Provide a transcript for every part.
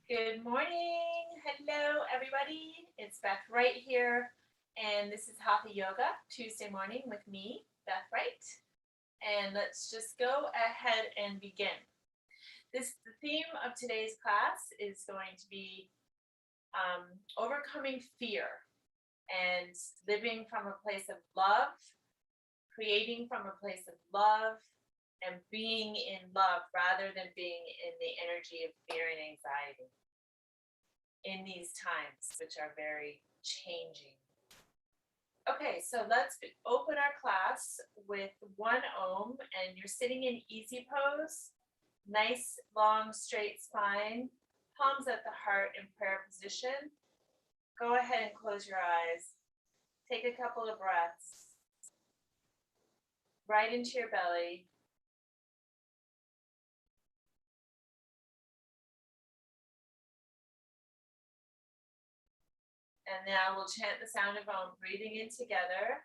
Good morning. Hello, everybody. It's Beth Wright here, and this is Hatha Yoga Tuesday morning with me, Beth Wright. And let's just go ahead and begin. The theme of today's class is going to be overcoming fear and living from a place of love, creating from a place of love, and being in love rather than being in the energy of fear and anxiety in these times, which are very changing. Okay, so let's open our class with one Om, and you're sitting in easy pose, nice, long, straight spine, palms at the heart in prayer position. Go ahead and close your eyes. Take a couple of breaths right into your belly. And now we'll chant the sound of Om, breathing in together.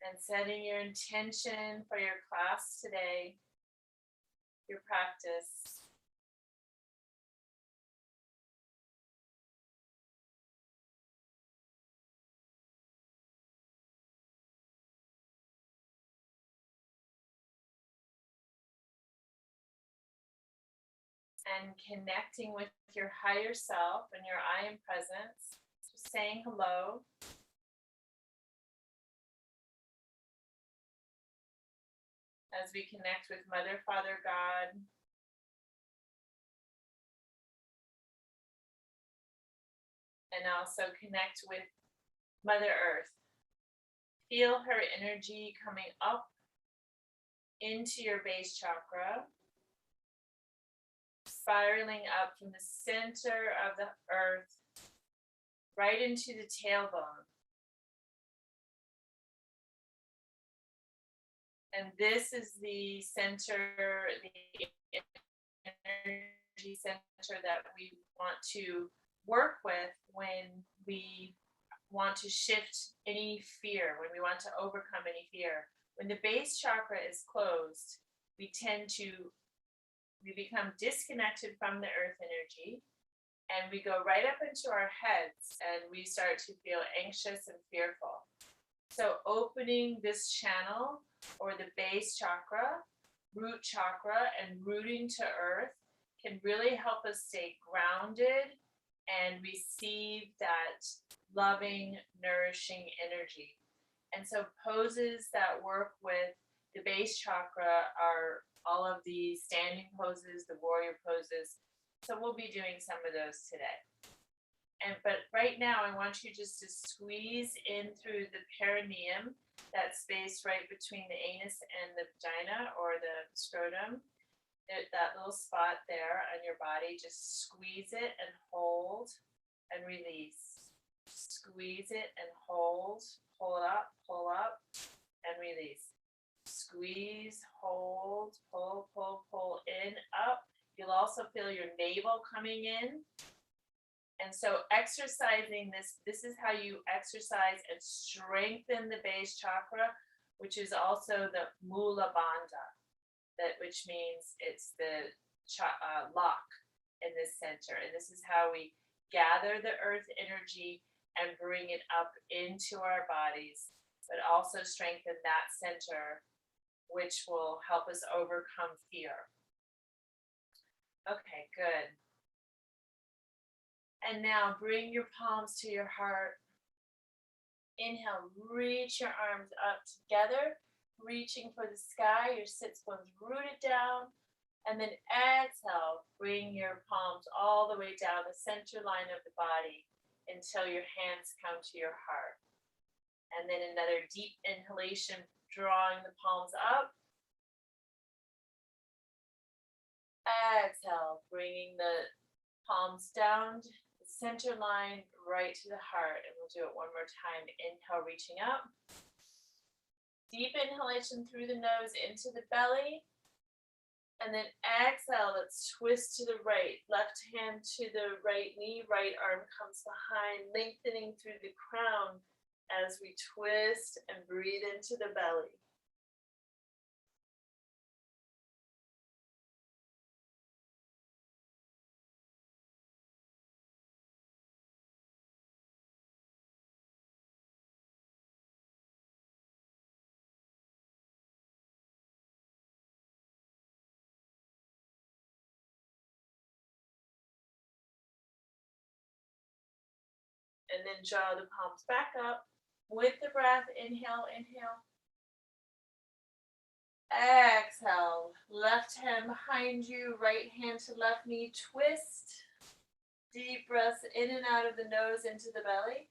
And setting your intention for your class today, your practice. And connecting with your higher self and your I am presence, just saying hello. As we connect with Mother, Father, God, and also connect with Mother Earth. Feel her energy coming up into your base chakra, spiraling up from the center of the earth right into the tailbone. And this is the center, the energy center that we want to work with when we want to shift any fear, when we want to overcome any fear. When the base chakra is closed, we become disconnected from the earth energy, and we go right up into our heads and we start to feel anxious and fearful. So opening this channel, or the base chakra, root chakra, and rooting to earth can really help us stay grounded and receive that loving, nourishing energy. And so poses that work with the base chakra are all of the standing poses, the warrior poses. So we'll be doing some of those today. But right now, I want you just to squeeze in through the perineum, that space right between the anus and the vagina or the scrotum, that little spot there on your body. Just squeeze it and hold and release. Squeeze it and hold, pull it up, and release. Squeeze, hold, pull in, up. You'll also feel your navel coming in. And so exercising this is how you exercise and strengthen the base chakra, which is also the Mula Bandha, which means it's the lock in this center. And this is how we gather the earth energy and bring it up into our bodies, but also strengthen that center, which will help us overcome fear. Okay, good. And now bring your palms to your heart. Inhale, reach your arms up together, reaching for the sky. Your sits bones rooted down. And then exhale, bring your palms all the way down the center line of the body until your hands come to your heart. And then another deep inhalation, drawing the palms up. Exhale, bringing the palms down, center line right to the heart, and we'll do it one more time. Inhale, reaching up. Deep inhalation through the nose into the belly. And then exhale, let's twist to the right. Left hand to the right knee, right arm comes behind, lengthening through the crown as we twist and breathe into the belly. And then draw the palms back up. With the breath, inhale, inhale. Exhale, left hand behind you, right hand to left knee, twist. Deep breaths in and out of the nose into the belly.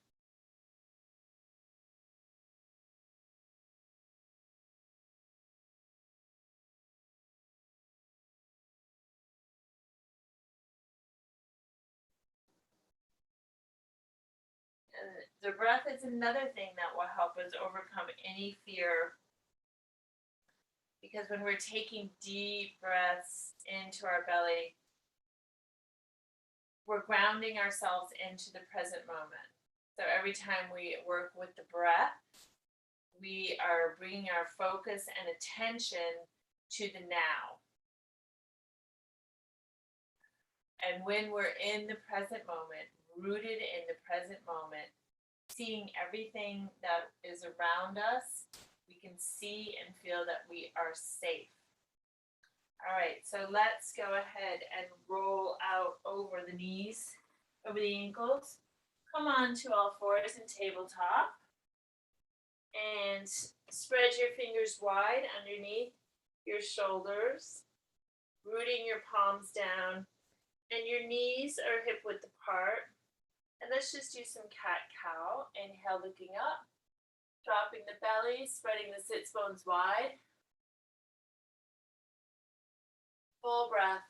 And the breath is another thing that will help us overcome any fear. Because when we're taking deep breaths into our belly, we're grounding ourselves into the present moment. So every time we work with the breath, we are bringing our focus and attention to the now. And when we're in the present moment, rooted in the present moment, seeing everything that is around us, we can see and feel that we are safe. All right, so let's go ahead and roll out over the knees, over the ankles. Come on to all fours in tabletop. And spread your fingers wide underneath your shoulders, rooting your palms down. And your knees are hip width apart. And let's just do some cat-cow. Inhale, looking up. Dropping the belly, spreading the sits bones wide. Full breath.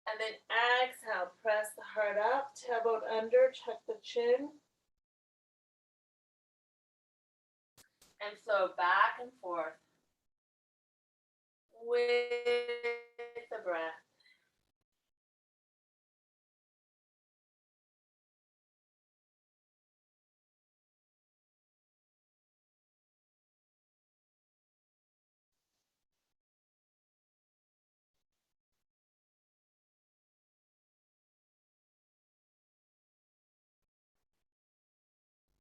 And then exhale, press the heart up, tailbone under, tuck the chin. And flow back and forth with the breath.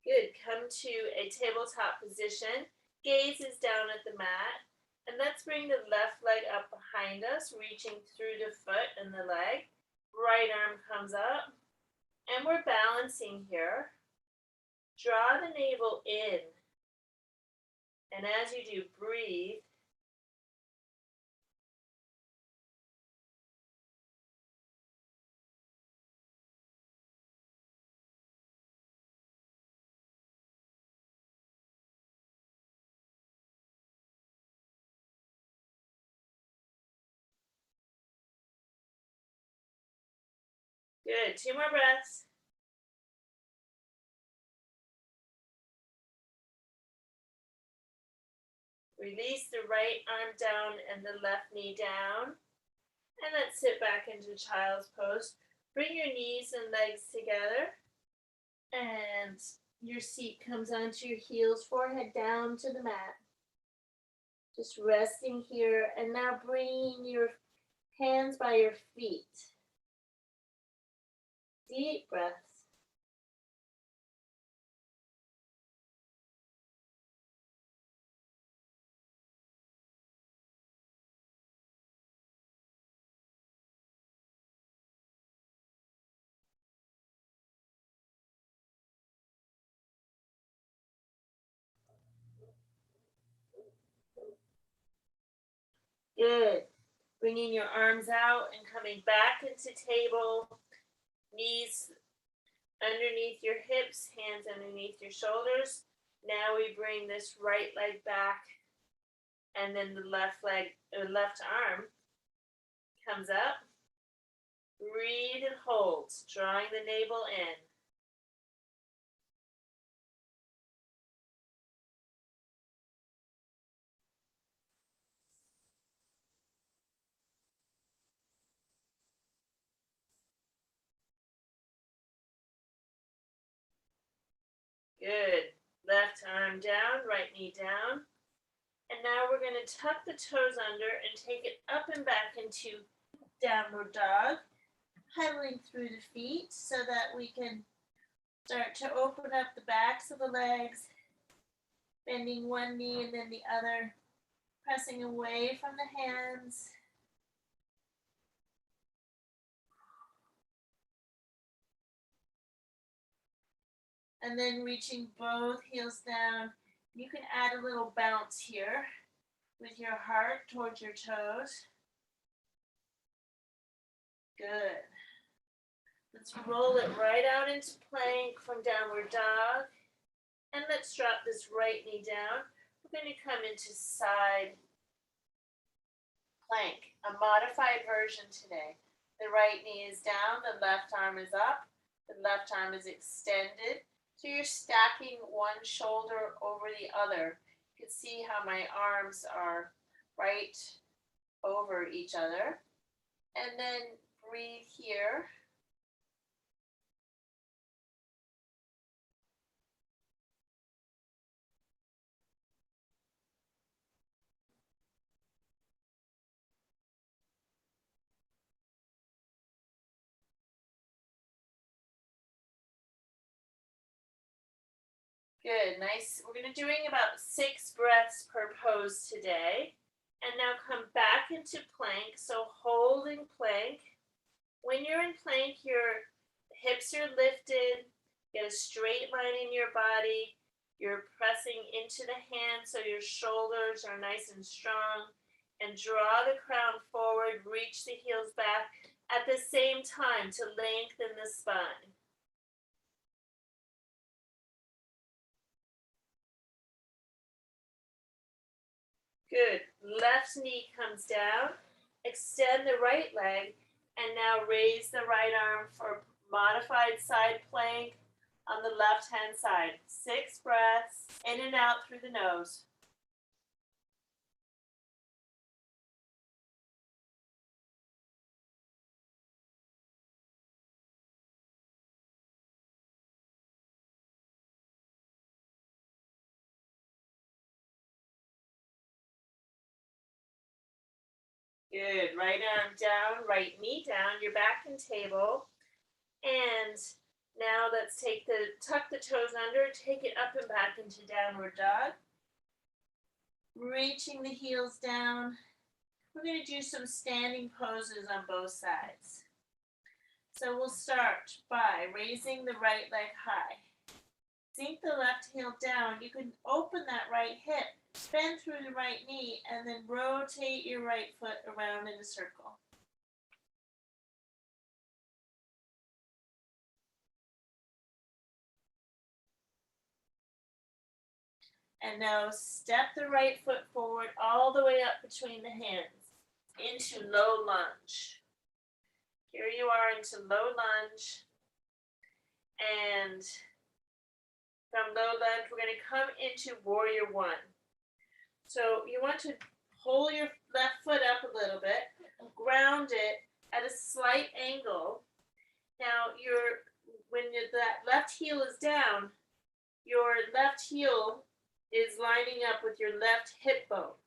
Good, come to a tabletop position. Gaze is down at the mat. And let's bring the left leg up behind us, reaching through the foot and the leg. Right arm comes up. And we're balancing here. Draw the navel in. And as you do, breathe. Good, 2 more breaths. Release the right arm down and the left knee down. And let's sit back into child's pose. Bring your knees and legs together. And your seat comes onto your heels, forehead down to the mat. Just resting here. And now bring your hands by your feet. Deep breaths. Good. Bringing your arms out and coming back into table. Knees underneath your hips, hands underneath your shoulders. Now we bring this right leg back, and then the left arm comes up. Breathe and hold, drawing the navel in. Good. Left arm down, right knee down. And now we're going to tuck the toes under and take it up and back into downward dog, pedaling through the feet so that we can start to open up the backs of the legs, bending one knee and then the other, pressing away from the hands. And then reaching both heels down. You can add a little bounce here with your heart towards your toes. Good. Let's roll it right out into plank from downward dog. And let's drop this right knee down. We're going to come into side plank, a modified version today. The right knee is down, the left arm is up, the left arm is extended. So you're stacking one shoulder over the other. You can see how my arms are right over each other. And then breathe here. Good, nice. We're going to doing about 6 breaths per pose today. And now come back into plank. So holding plank. When you're in plank, your hips are lifted. Get a straight line in your body. You're pressing into the hands so your shoulders are nice and strong. And draw the crown forward, reach the heels back at the same time to lengthen the spine. Good. Left knee comes down. Extend the right leg. And now raise the right arm for modified side plank on the left hand side. 6 breaths in and out through the nose. Good. Right arm down, right knee down. You're back in table. And now let's tuck the toes under, take it up and back into downward dog. Reaching the heels down. We're going to do some standing poses on both sides. So we'll start by raising the right leg high. Sink the left heel down. You can open that right hip, bend through the right knee, and then rotate your right foot around in a circle. And now step the right foot forward all the way up between the hands into low lunge. Here you are into low lunge. And from low lunge, we're going to come into warrior one. So you want to pull your left foot up a little bit, ground it at a slight angle. Now when that left heel is down, your left heel is lining up with your left hip bone.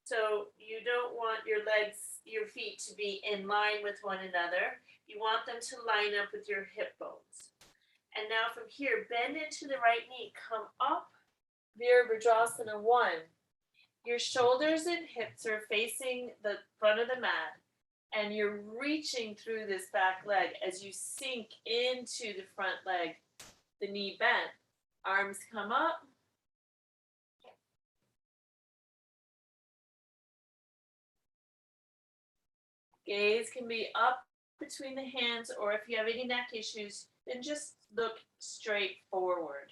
So you don't want your feet to be in line with one another. You want them to line up with your hip bones. And now from here, bend into the right knee, come up, Virabhadrasana 1. Your shoulders and hips are facing the front of the mat, and you're reaching through this back leg as you sink into the front leg, the knee bent. Arms come up. Gaze can be up between the hands, or if you have any neck issues, then just look straight forward.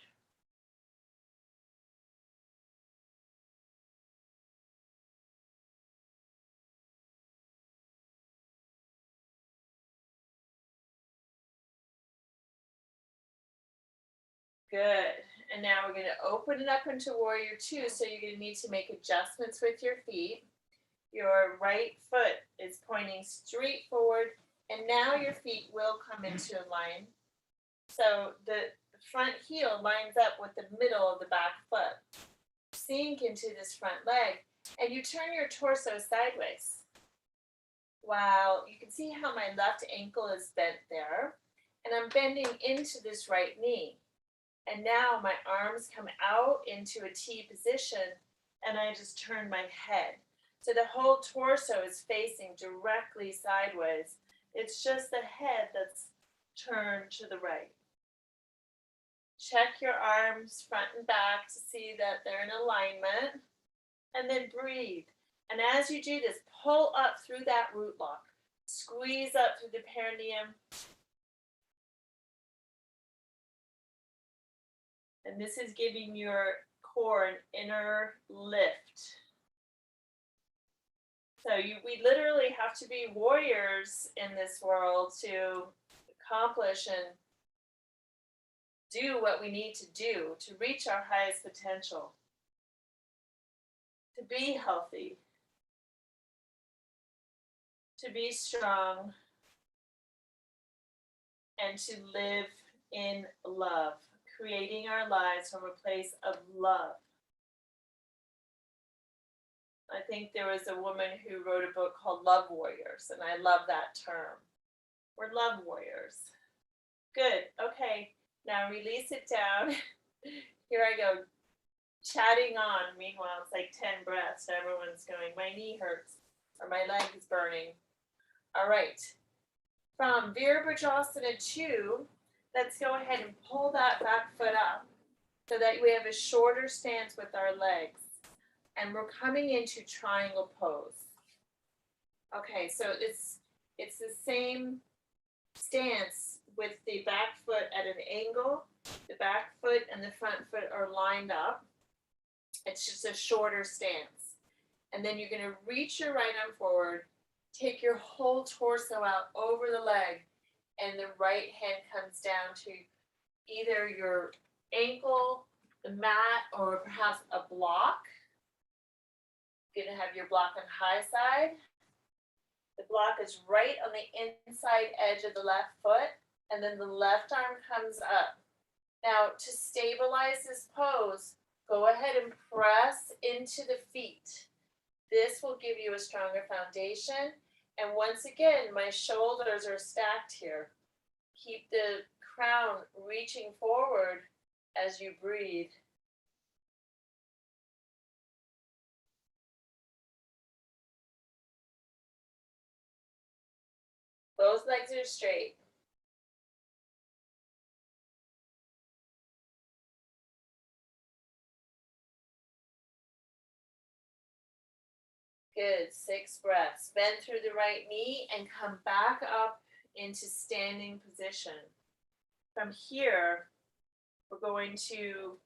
Good. And now we're going to open it up into warrior 2. So you're going to need to make adjustments with your feet. Your right foot is pointing straight forward, and now your feet will come into a line. So the The front heel lines up with the middle of the back foot. Sink into this front leg, and you turn your torso sideways. Wow, you can see how my left ankle is bent there, and I'm bending into this right knee. And now my arms come out into a T position, and I just turn my head. So the whole torso is facing directly sideways. It's just the head that's turned to the right. Check your arms front and back to see that they're in alignment, and then breathe. And as you do this, pull up through that root lock. Squeeze up through the perineum. And this is giving your core an inner lift. So we literally have to be warriors in this world to accomplish and do what we need to do to reach our highest potential, to be healthy, to be strong, and to live in love, creating our lives from a place of love. I think there was a woman who wrote a book called Love Warriors, and I love that term. We're love warriors. Good. Okay. Now release it down. Here I go. Chatting on. Meanwhile, it's like 10 breaths. So everyone's going, my knee hurts or my leg is burning. All right. From Virabhadrasana 2, let's go ahead and pull that back foot up so that we have a shorter stance with our legs. And we're coming into triangle pose. Okay, so it's the same stance with the back foot at an angle. The back foot and the front foot are lined up. It's just a shorter stance. And then you're going to reach your right arm forward, take your whole torso out over the leg, and the right hand comes down to either your ankle, the mat, or perhaps a block. You're going to have your block on high side. The block is right on the inside edge of the left foot, and then the left arm comes up. Now, to stabilize this pose, go ahead and press into the feet. This will give you a stronger foundation. And once again, my shoulders are stacked here. Keep the crown reaching forward as you breathe. Both legs are straight. Good, 6 breaths. Bend through the right knee and come back up into standing position. From here, we're going to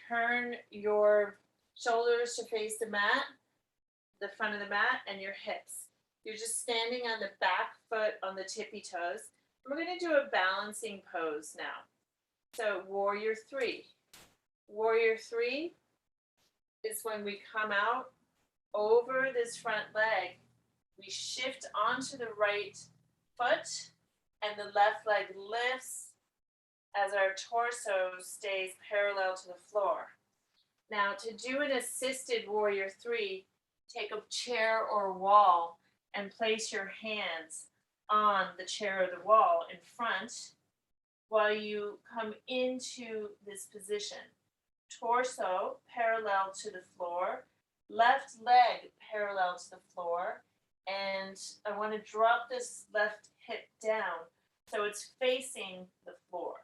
turn your shoulders to face the mat, the front of the mat, and your hips. You're just standing on the back foot on the tippy toes. We're going to do a balancing pose now. So Warrior 3. Warrior 3 is when we come out over this front leg. We shift onto the right foot and the left leg lifts as our torso stays parallel to the floor. Now to do an assisted Warrior 3, take a chair or wall and place your hands on the chair or the wall in front while you come into this position. Torso parallel to the floor, left leg parallel to the floor, and I want to drop this left hip down so it's facing the floor.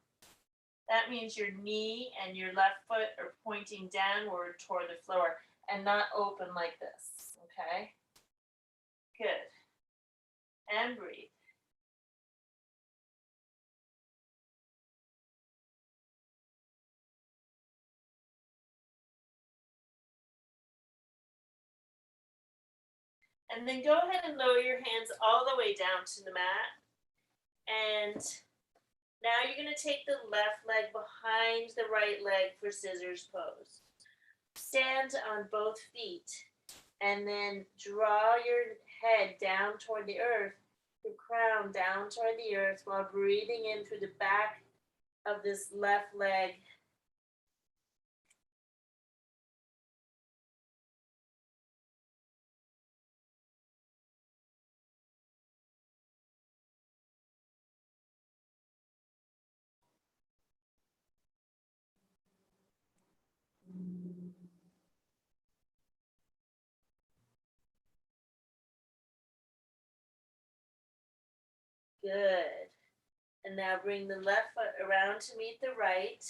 That means your knee and your left foot are pointing downward toward the floor and not open like this, okay? Good. And breathe. And then go ahead and lower your hands all the way down to the mat. And now you're going to take the left leg behind the right leg for scissors pose. Stand on both feet and then draw your head down toward the earth, your crown down toward the earth while breathing in through the back of this left leg. Good. And now bring the left foot around to meet the right.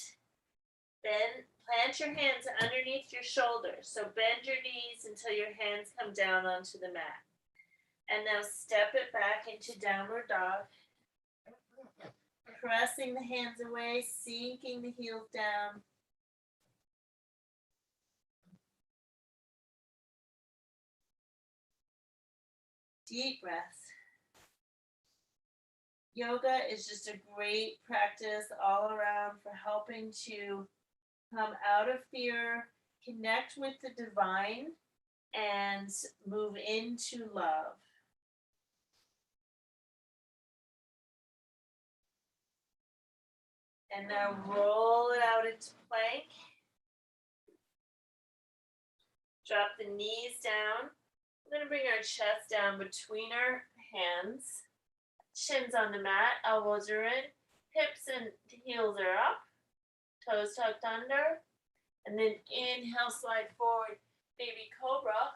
Then plant your hands underneath your shoulders. So bend your knees until your hands come down onto the mat. And now step it back into downward dog. Pressing the hands away, sinking the heels down. Deep breaths. Yoga is just a great practice all around for helping to come out of fear, connect with the divine, and move into love. And now roll it out into plank. Drop the knees down. We're going to bring our chest down between our hands. Shins on the mat, elbows are in, hips and heels are up, toes tucked under. And then inhale, slide forward, baby cobra.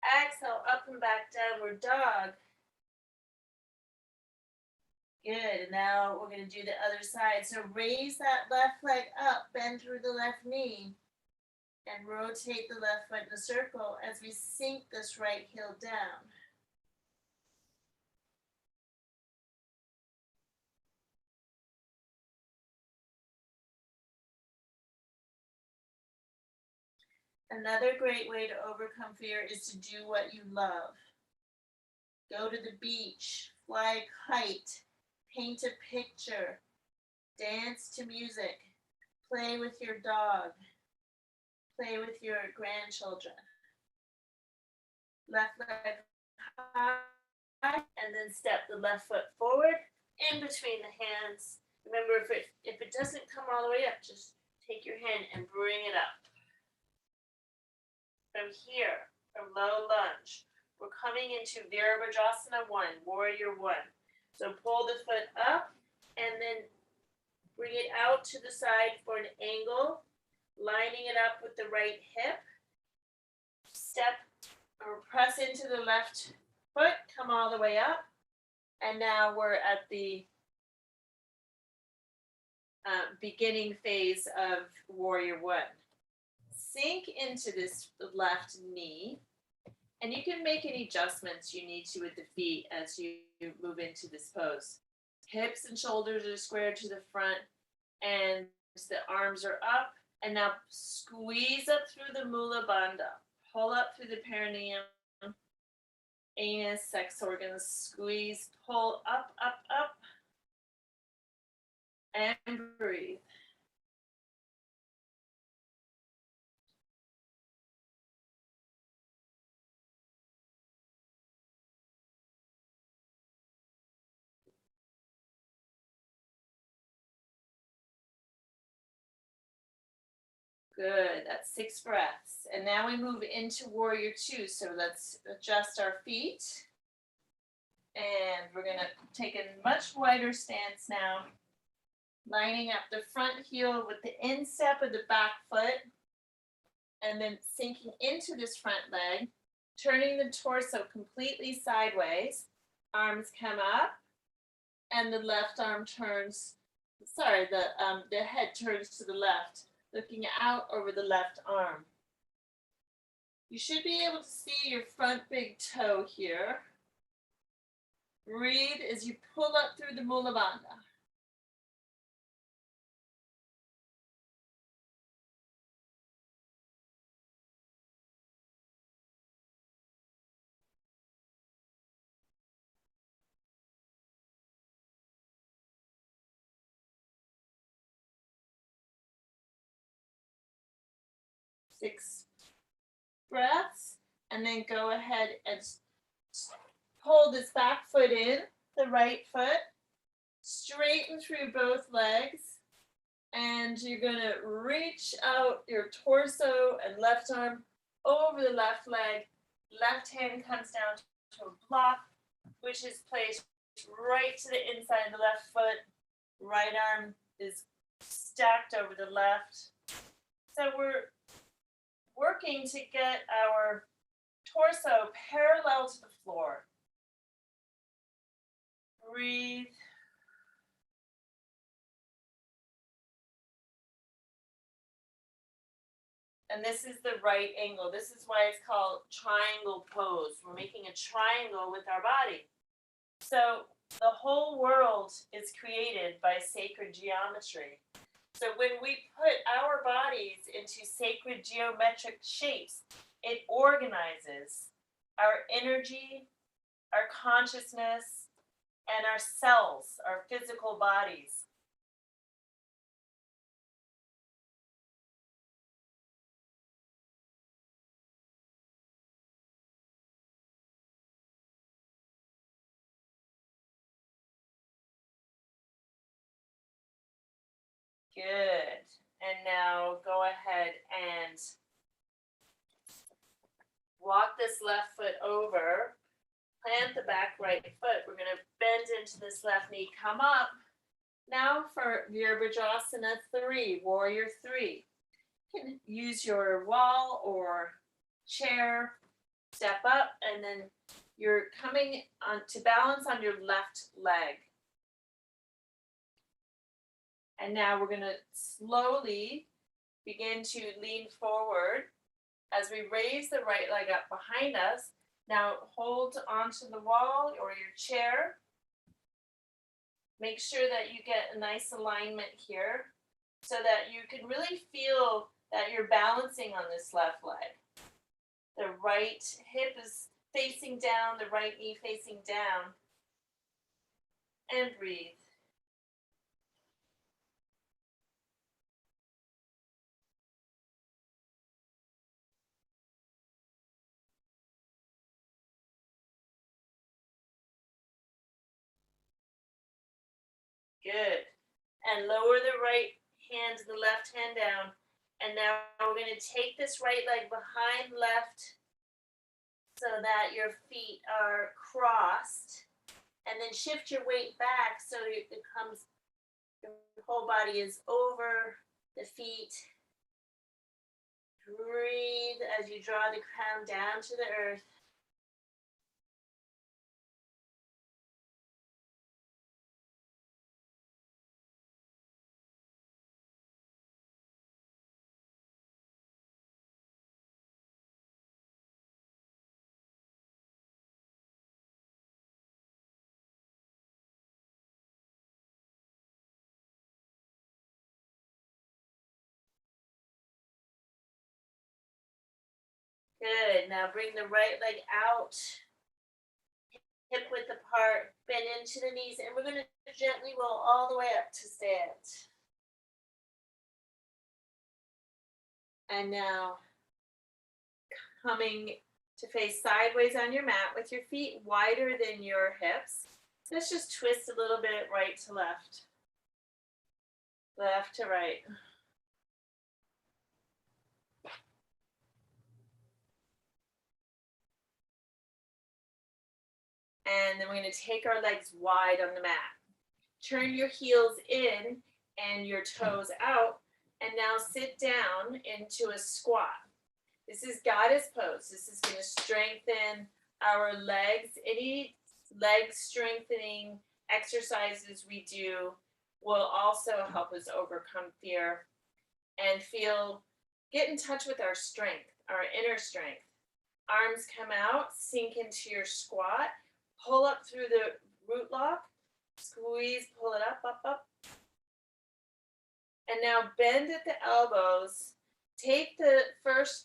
Exhale, up and back, downward dog. Good, and now we're going to do the other side. So raise that left leg up, bend through the left knee, and rotate the left foot in a circle as we sink this right heel down. Another great way to overcome fear is to do what you love. Go to the beach, fly a kite, paint a picture, dance to music, play with your dog, play with your grandchildren. Left leg high, and then step the left foot forward in between the hands. Remember, if it doesn't come all the way up, just take your hand and bring it up. From here, from low lunge, we're coming into Virabhadrasana 1, Warrior 1. So pull the foot up and then bring it out to the side for an angle, lining it up with the right hip. Step or press into the left foot, come all the way up. And now we're at the beginning phase of Warrior 1. Sink into this left knee, and you can make any adjustments you need to with the feet as you move into this pose. Hips and shoulders are squared to the front, and the arms are up. And now squeeze up through the Mula Bandha. Pull up through the perineum, anus, sex organs. Squeeze, pull up, up, up, and breathe. Good, that's 6 breaths. And now we move into Warrior 2. So let's adjust our feet. And we're gonna take a much wider stance now. Lining up the front heel with the instep of the back foot. And then sinking into this front leg. Turning the torso completely sideways. Arms come up. And the left arm turns, the head turns to the left, looking out over the left arm. You should be able to see your front big toe here. Breathe as you pull up through the Mula Bandha. Six breaths, and then go ahead and pull this back foot in, the right foot, straighten through both legs, and you're going to reach out your torso and left arm over the left leg. Left hand comes down to a block, which is placed right to the inside of the left foot. Right arm is stacked over the left. So we're working to get our torso parallel to the floor. Breathe. And this is the right angle. This is why it's called triangle pose. We're making a triangle with our body. So the whole world is created by sacred geometry. So when we put our bodies into sacred geometric shapes, it organizes our energy, our consciousness, and our cells, our physical bodies. Good. And now go ahead and walk this left foot over. Plant the back right foot. We're going to bend into this left knee. Come up. Now for Virabhadrasana 3, Warrior 3. You can use your wall or chair. Step up, and then you're coming on to balance on your left leg. And now we're going to slowly begin to lean forward as we raise the right leg up behind us. Now hold onto the wall or your chair. Make sure that you get a nice alignment here so that you can really feel that you're balancing on this left leg. The right hip is facing down, the right knee facing down. And breathe. Good. And lower the right hand to the left hand down. And now we're going to take this right leg behind left so that your feet are crossed. And then shift your weight back so it becomes, your whole body is over the feet. Breathe as you draw the crown down to the earth. Good. Now bring the right leg out. Hip width apart. Bend into the knees. And we're going to gently roll all the way up to stand. And now coming to face sideways on your mat with your feet wider than your hips. Let's just twist a little bit right to left. Left to right. And then we're going to take our legs wide on the mat. Turn your heels in and your toes out. And now sit down into a squat. This is goddess pose. This is going to strengthen our legs. Any leg strengthening exercises we do will also help us overcome fear and get in touch with our strength, our inner strength. Arms come out, sink into your squat, pull up through the root lock, squeeze, pull it up, up, up. And now bend at the elbows. Take the first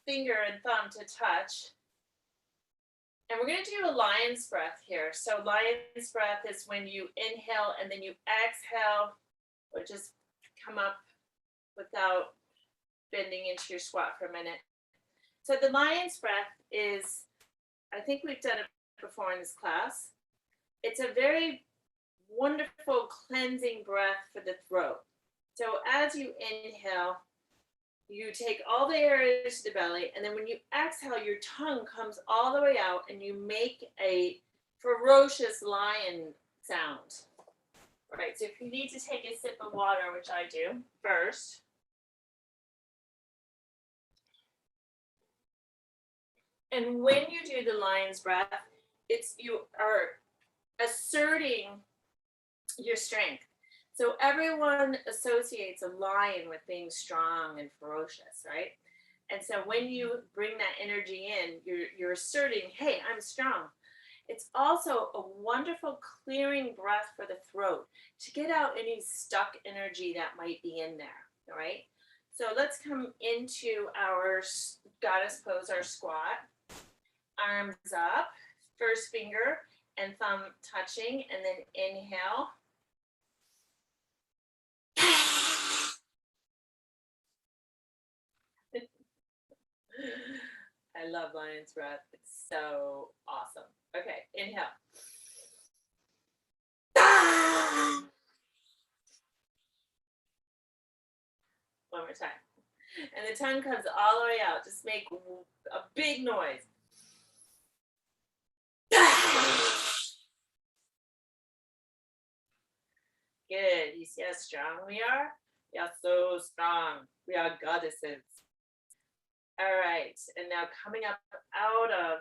finger and thumb to touch. And we're going to do a lion's breath here. So lion's breath is when you inhale and then you exhale, or just come up without bending into your squat for a minute. So the lion's breath is, I think we've done it before in this class. It's a very wonderful cleansing breath for the throat. So as you inhale, you take all the air into the belly, and then when you exhale, your tongue comes all the way out, and you make a ferocious lion sound. All right, so if you need to take a sip of water, which I do first. And when you do the lion's breath, you are asserting your strength. So everyone associates a lion with being strong and ferocious, right? And so when you bring that energy in, you're asserting, hey, I'm strong. It's also a wonderful clearing breath for the throat to get out any stuck energy that might be in there, all right? So let's come into our goddess pose, our squat. Arms up, first finger and thumb touching, and then inhale. I love lion's breath. It's so awesome. Okay, inhale. One more time. And the tongue comes all the way out. Just make a big noise. Good. You see how strong we are? We are so strong. We are goddesses. All right. And now coming up out of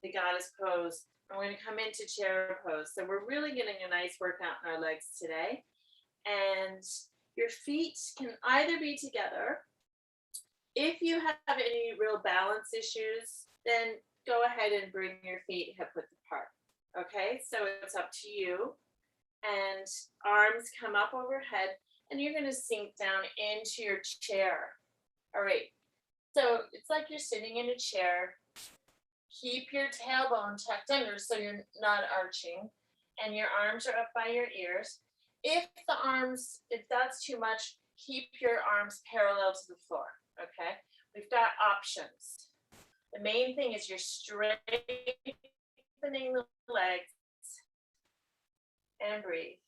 the goddess pose, I'm going to come into chair pose. So we're really getting a nice workout in our legs today. And your feet can either be together. If you have any real balance issues, then go ahead and bring your feet hip width apart. Okay, so it's up to you. And arms come up overhead, and you're going to sink down into your chair. All right, so it's like you're sitting in a chair. Keep your tailbone tucked under so you're not arching, and your arms are up by your ears. If that's too much, keep your arms parallel to the floor, okay? We've got options. The main thing is you're strengthening the legs and breathe.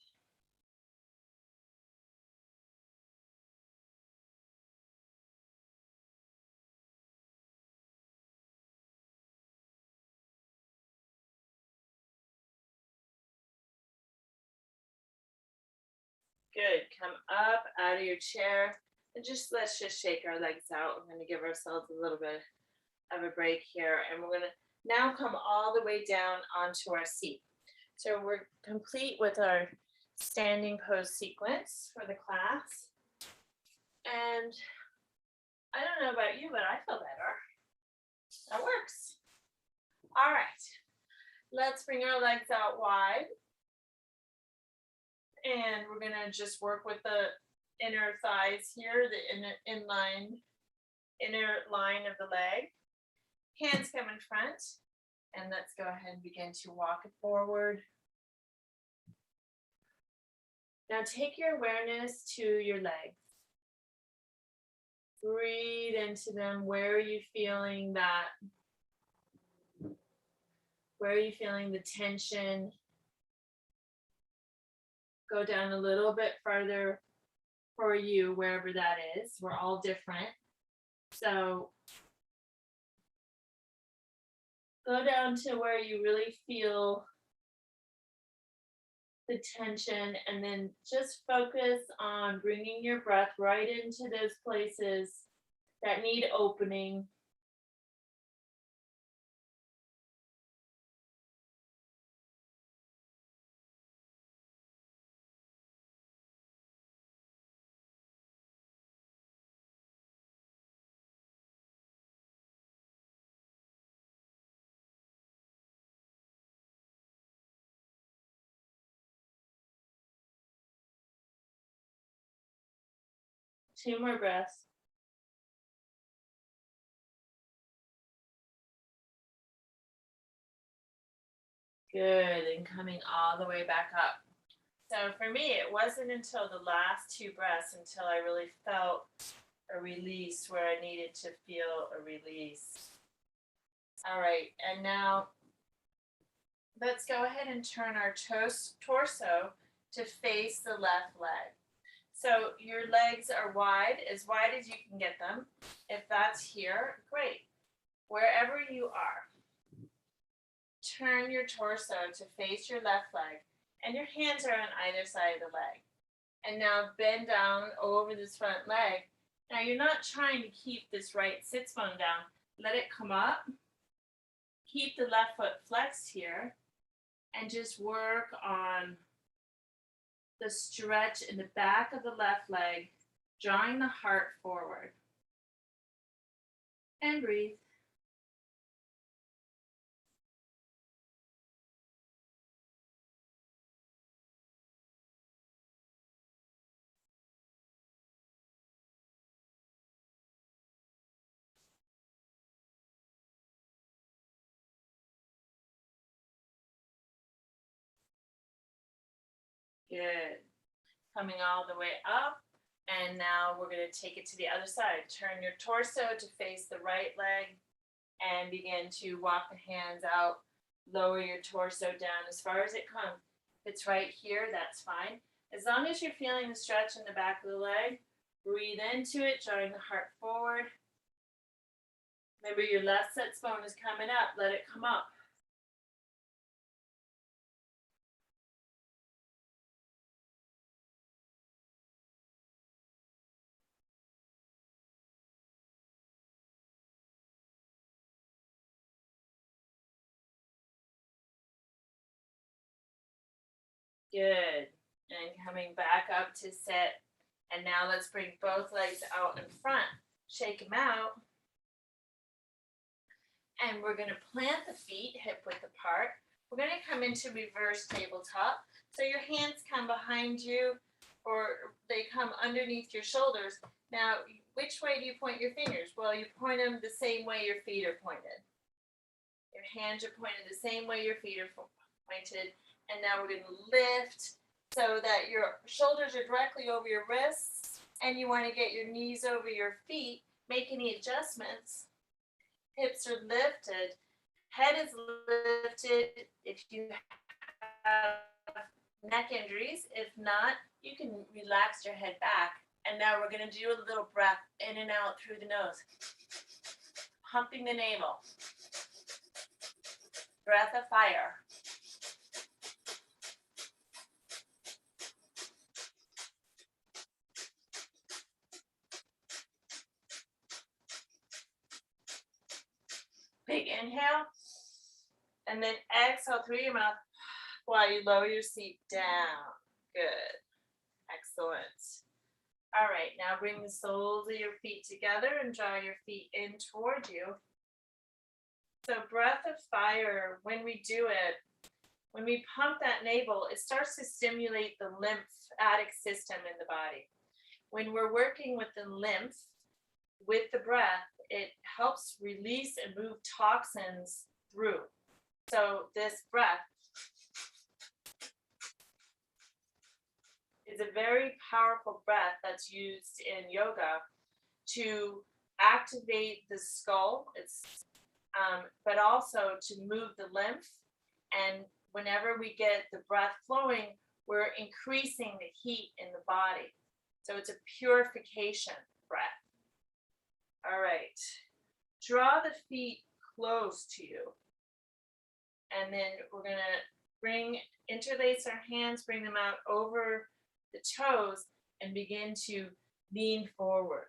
Good. Come up out of your chair and let's just shake our legs out. We're going to give ourselves a little bit of a break here, and we're going to now come all the way down onto our seat. So we're complete with our standing pose sequence for the class. And I don't know about you, but I feel better. That works. All right. Let's bring our legs out wide. And we're going to just work with the inner thighs here, the inner line of the leg. Hands come in front. And let's go ahead and begin to walk it forward. Now take your awareness to your legs. Breathe into them. Where are you feeling that? Where are you feeling the tension? Go down a little bit further for you, wherever that is. We're all different. So go down to where you really feel the tension, and then just focus on bringing your breath right into those places that need opening. Two more breaths. Good, and coming all the way back up. So for me, it wasn't until the last two breaths until I really felt a release where I needed to feel a release. All right, and now let's go ahead and turn our torso to face the left leg. So your legs are wide as you can get them. If that's here, great. Wherever you are, turn your torso to face your left leg, and your hands are on either side of the leg. And now bend down over this front leg. Now you're not trying to keep this right sits bone down. Let it come up. Keep the left foot flexed here, and just work on the stretch in the back of the left leg, drawing the heart forward. And breathe. Good. Coming all the way up. And now we're going to take it to the other side. Turn your torso to face the right leg and begin to walk the hands out. Lower your torso down as far as it comes. If it's right here, that's fine. As long as you're feeling the stretch in the back of the leg, breathe into it, drawing the heart forward. Remember, your left sits bone is coming up. Let it come up. Good. And coming back up to sit. And now let's bring both legs out in front. Shake them out. And we're going to plant the feet hip width apart. We're going to come into reverse tabletop. So your hands come behind you or they come underneath your shoulders. Now, which way do you point your fingers? Well, you point them the same way your feet are pointed. Your hands are pointed the same way your feet are pointed. And now we're going to lift so that your shoulders are directly over your wrists and you want to get your knees over your feet. Make any adjustments. Hips are lifted. Head is lifted if you have neck injuries. If not, you can relax your head back. And now we're going to do a little breath in and out through the nose. Pumping the navel. Breath of fire. Big inhale, and then exhale through your mouth while you lower your seat down. Good. Excellent. All right, now bring the soles of your feet together and draw your feet in toward you. So breath of fire, when we do it, when we pump that navel, it starts to stimulate the lymphatic system in the body. When we're working with the lymph, with the breath, it helps release and move toxins through. So this breath is a very powerful breath that's used in yoga to activate the skull, but also to move the lymph. And whenever we get the breath flowing, we're increasing the heat in the body. So it's a purification breath. All right. Draw the feet close to you. And then we're going to interlace our hands, bring them out over the toes, and begin to lean forward.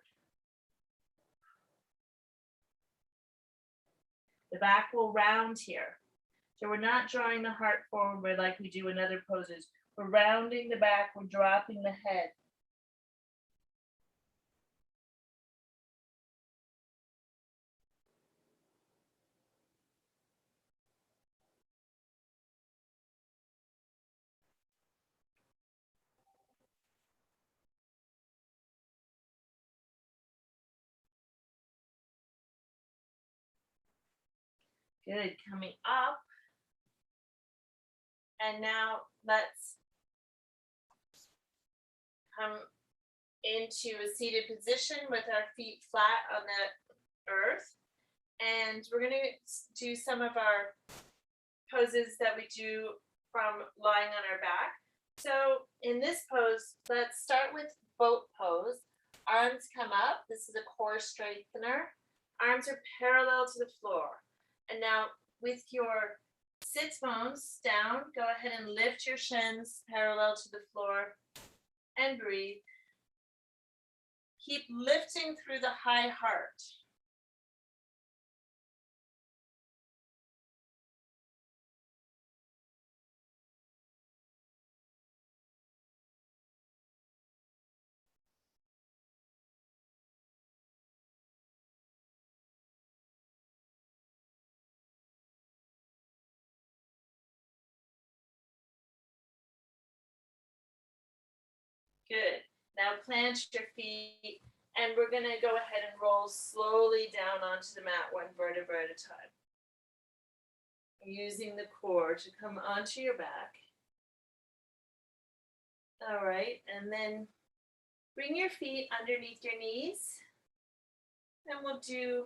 The back will round here. So we're not drawing the heart forward like we do in other poses. We're rounding the back, we're dropping the head. Good, coming up. And now let's come into a seated position with our feet flat on the earth. And we're going to do some of our poses that we do from lying on our back. So in this pose, let's start with boat pose. Arms come up. This is a core strengthener. Arms are parallel to the floor. And now with your sits bones down, go ahead and lift your shins parallel to the floor and breathe. Keep lifting through the high heart. Good. Now plant your feet, and we're going to go ahead and roll slowly down onto the mat, one vertebra at a time. Using the core to come onto your back. All right, and then bring your feet underneath your knees, and we'll do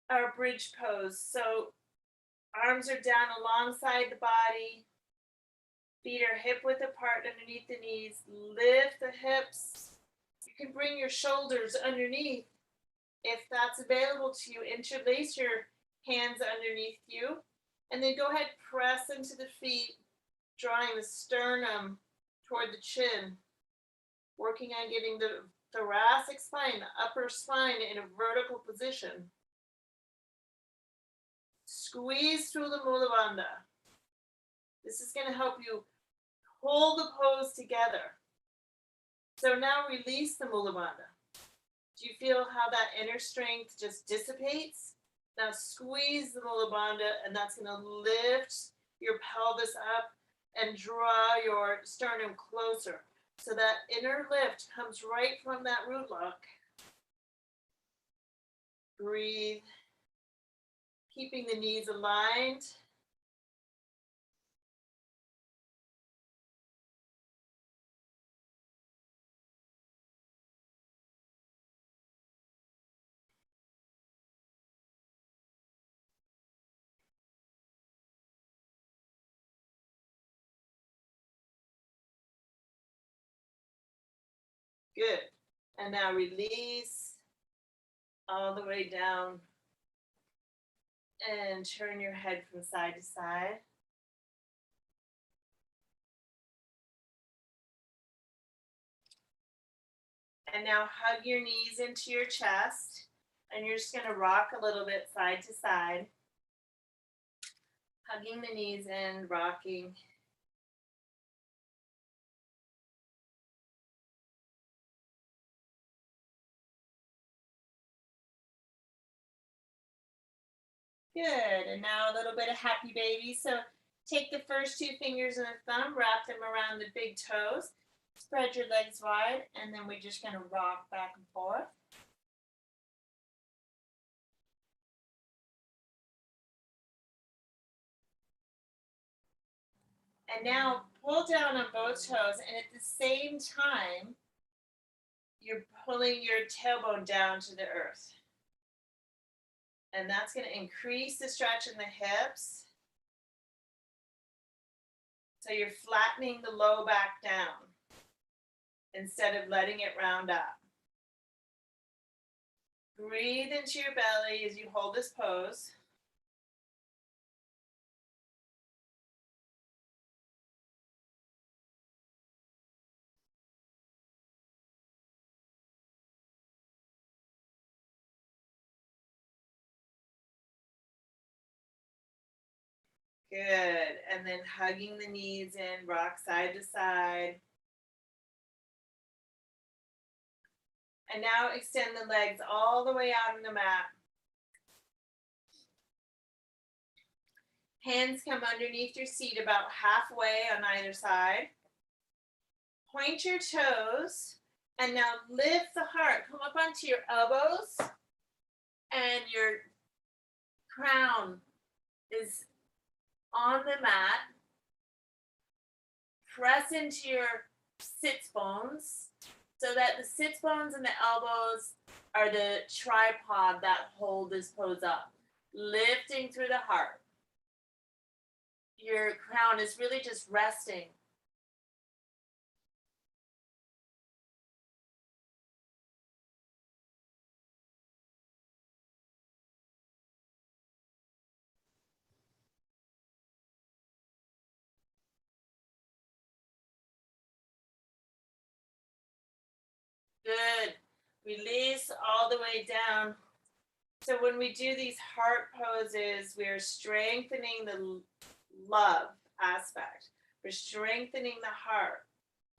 our bridge pose. So arms are down alongside the body. Feet are hip width apart underneath the knees. Lift the hips. You can bring your shoulders underneath if that's available to you. Interlace your hands underneath you. And then go ahead, press into the feet, drawing the sternum toward the chin. Working on getting the thoracic spine, the upper spine in a vertical position. Squeeze through the Mula Bandha. This is going to help you hold the pose together. So now release the Mula Bandha. Do you feel how that inner strength just dissipates? Now squeeze the Mula Bandha, and that's going to lift your pelvis up and draw your sternum closer. So that inner lift comes right from that root lock. Breathe, keeping the knees aligned. Good. And now release all the way down and turn your head from side to side. And now hug your knees into your chest, and you're just going to rock a little bit side to side. Hugging the knees in, rocking. Good, and now a little bit of happy baby. So take the first two fingers and a thumb, wrap them around the big toes, spread your legs wide, and then we're just gonna rock back and forth. And now pull down on both toes, and at the same time, you're pulling your tailbone down to the earth. And that's going to increase the stretch in the hips. So you're flattening the low back down instead of letting it round up. Breathe into your belly as you hold this pose. Good. And then hugging the knees in, rock side to side. And now extend the legs all the way out on the mat. Hands come underneath your seat about halfway on either side. Point your toes, and now lift the heart. Come up onto your elbows, and your crown is on the mat. Press into your sits bones so that the sits bones and the elbows are the tripod that hold this pose up, lifting through the heart. your crown is really just resting. Good. Release all the way down. So when we do these heart poses, we're strengthening the love aspect. We're strengthening the heart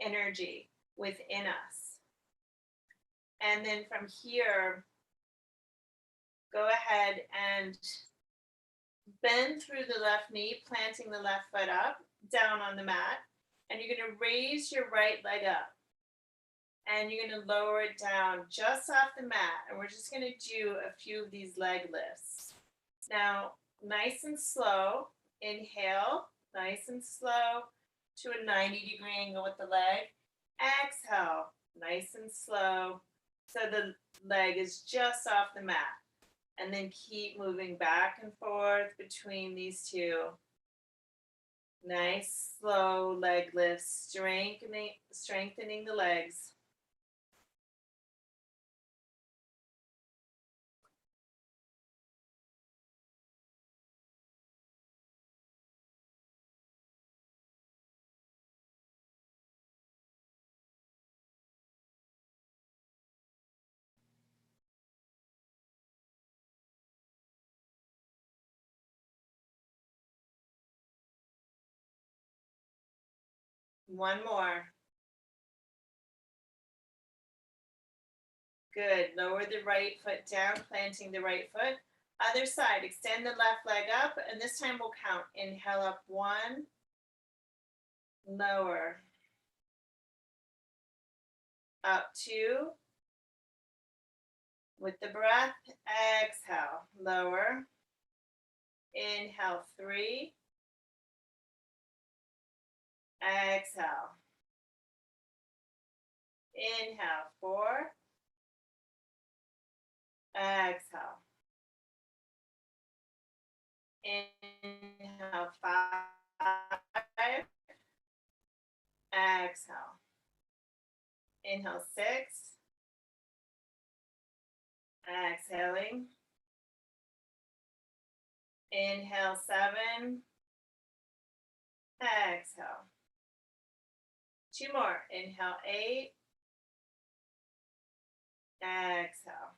energy within us. And then from here, go ahead and bend through the left knee, planting the left foot up, down on the mat. And you're going to raise your right leg up. And you're going to lower it down just off the mat. And we're just going to do a few of these leg lifts. Now, nice and slow, inhale, nice and slow to a 90-degree angle with the leg. Exhale, nice and slow, so the leg is just off the mat. And then keep moving back and forth between these two. Nice, slow leg lifts, strengthening the legs. One more. Good. Lower the right foot down, planting the right foot. Other side, extend the left leg up, and this time we'll count. Inhale up 1, lower. Up 2. With the breath, exhale, lower. Inhale 3. Exhale. Inhale 4. Exhale. Inhale 5. Exhale. Inhale 6. Exhaling. Inhale 7. Exhale. 2 more. Inhale 8. Exhale.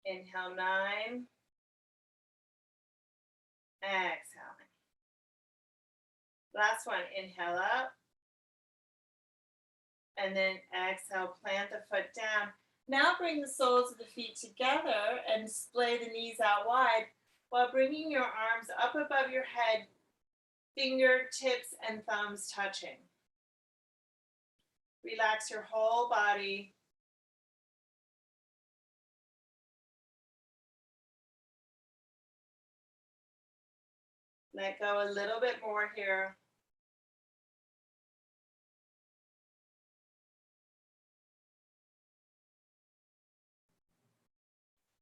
Inhale 9. Exhaling. Last one. Inhale up. And then exhale, plant the foot down. Now bring the soles of the feet together and splay the knees out wide while bringing your arms up above your head, fingertips and thumbs touching. Relax your whole body. Let go a little bit more here.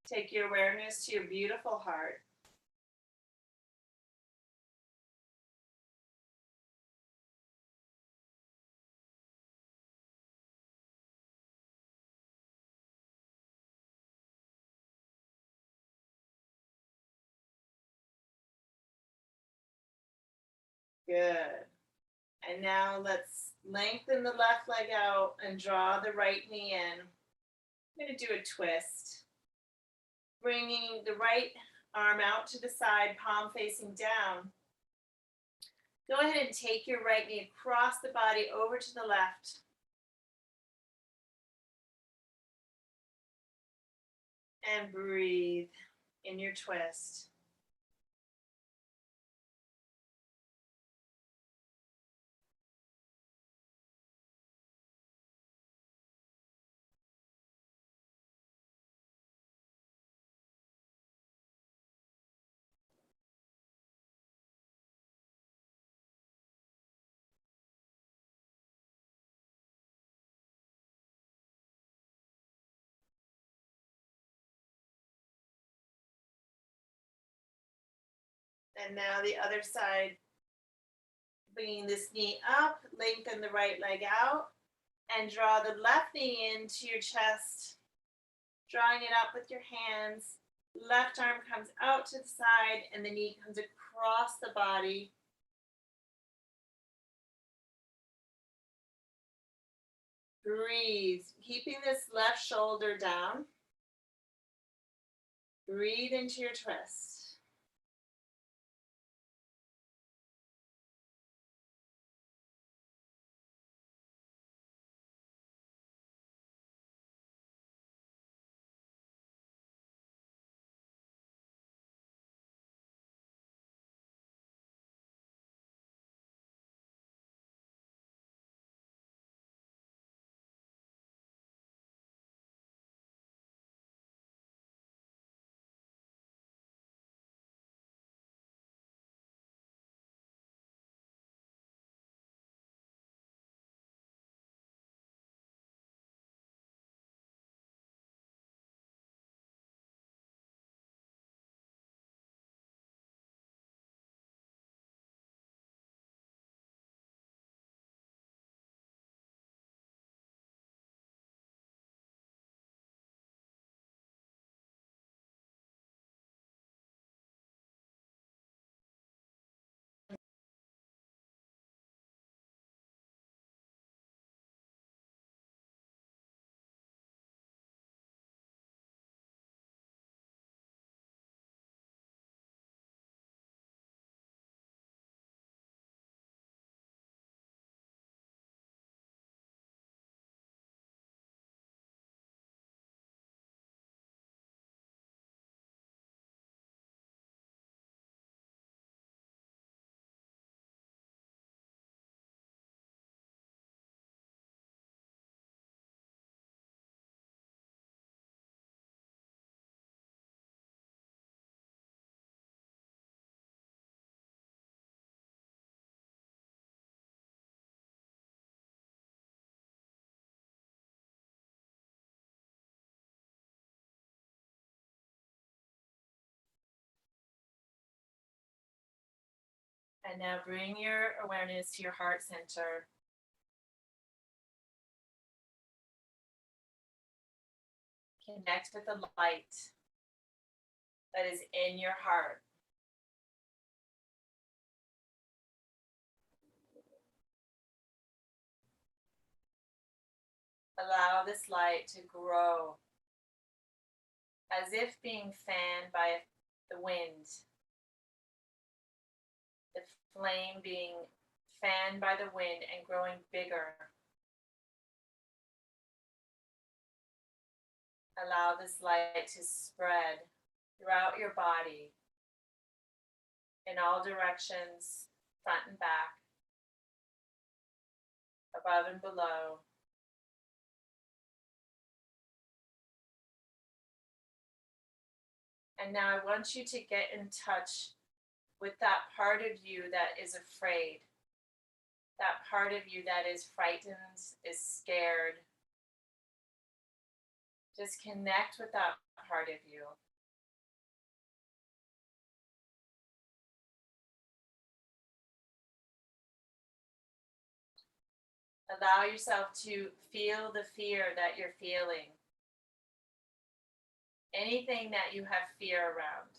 Take your awareness to your beautiful heart. Good. And now let's lengthen the left leg out and draw the right knee in. I'm going to do a twist. Bringing the right arm out to the side, palm facing down. Go ahead and take your right knee across the body over to the left. And breathe in your twist. And now the other side, bringing this knee up, lengthen the right leg out, and draw the left knee into your chest, drawing it up with your hands. Left arm comes out to the side, and the knee comes across the body. Breathe, keeping this left shoulder down. Breathe into your twist. And now bring your awareness to your heart center. Connect with the light that is in your heart. Allow this light to grow as if being fanned by the wind. The flame being fanned by the wind and growing bigger. Allow this light to spread throughout your body in all directions, front and back, above and below. And now I want you to get in touch with that part of you that is afraid, that part of you that is frightened, is scared. Just connect with that part of you. Allow yourself to feel the fear that you're feeling. Anything that you have fear around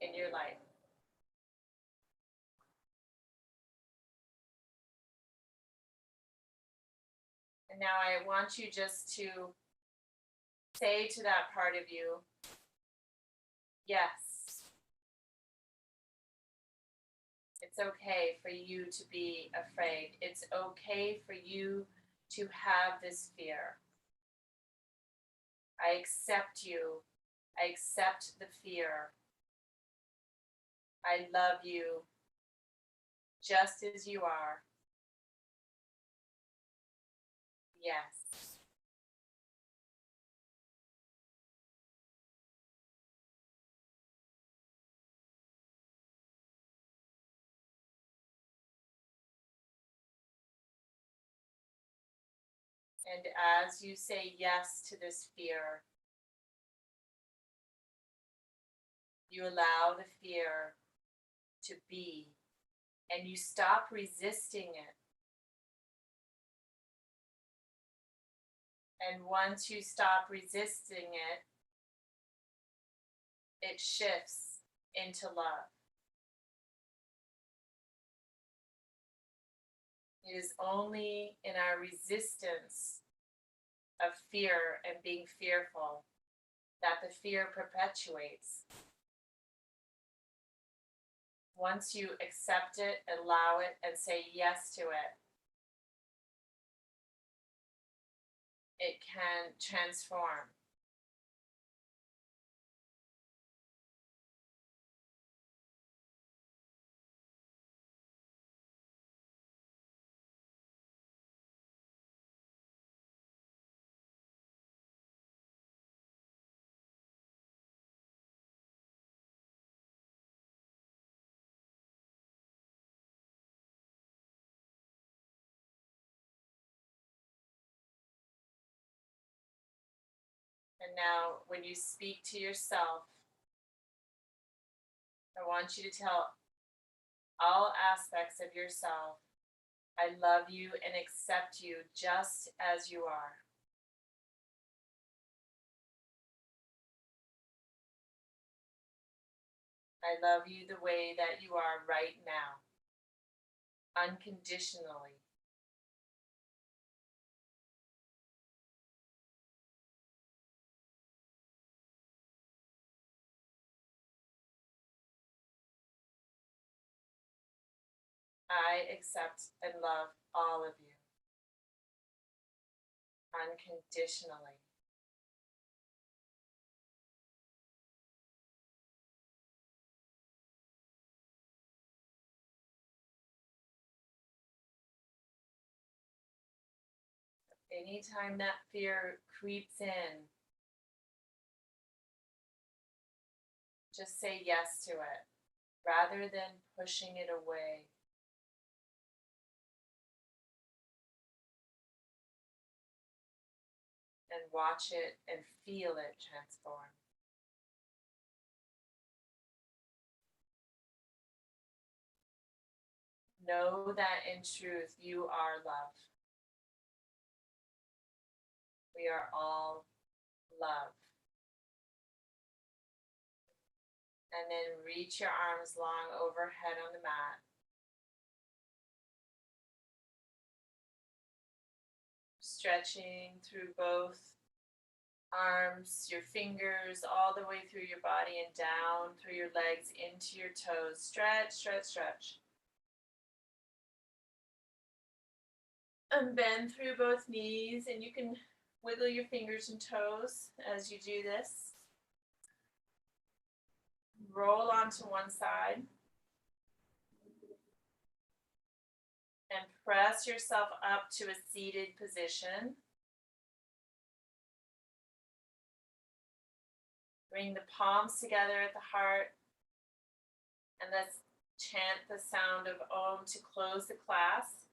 in your life. And now I want you just to say to that part of you, yes, it's okay for you to be afraid. It's okay for you to have this fear. I accept you. I accept the fear. I love you just as you are. Yes. And as you say yes to this fear, you allow the fear to be, and you stop resisting it. And once you stop resisting it, it shifts into love. It is only in our resistance of fear and being fearful that the fear perpetuates. Once you accept it, allow it, and say yes to it, it can transform. And now, when you speak to yourself, I want you to tell all aspects of yourself, I love you and accept you just as you are. I love you the way that you are right now, unconditionally. I accept and love all of you unconditionally. Anytime that fear creeps in, just say yes to it rather than pushing it away. And watch it and feel it transform. Know that in truth you are love. We are all love. And then reach your arms long overhead on the mat. Stretching through both arms, your fingers, all the way through your body and down through your legs into your toes. Stretch, stretch, stretch. And bend through both knees, and you can wiggle your fingers and toes as you do this. Roll onto one side. And press yourself up to a seated position. Bring the palms together at the heart. And let's chant the sound of Om to close the class.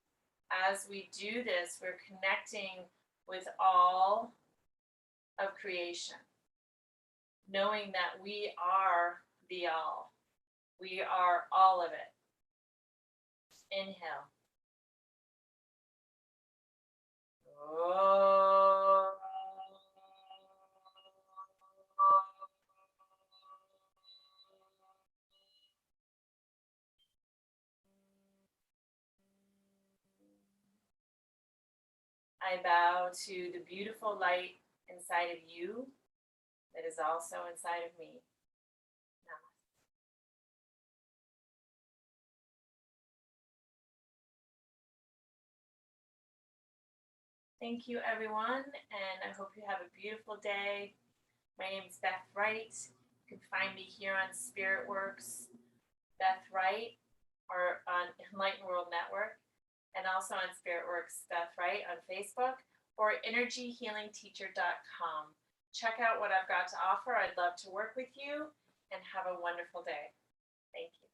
As we do this, we're connecting with all of creation, knowing that we are the all. We are all of it. Inhale. Oh. I bow to the beautiful light inside of you that is also inside of me. Namaste. Thank you, everyone, and I hope you have a beautiful day. My name is Beth Wright. You can find me here on Spirit Works, Beth Wright, or on Enlightened World Network, and also on Spirit Works, Beth Wright on Facebook, or energyhealingteacher.com. Check out what I've got to offer. I'd love to work with you, and have a wonderful day. Thank you.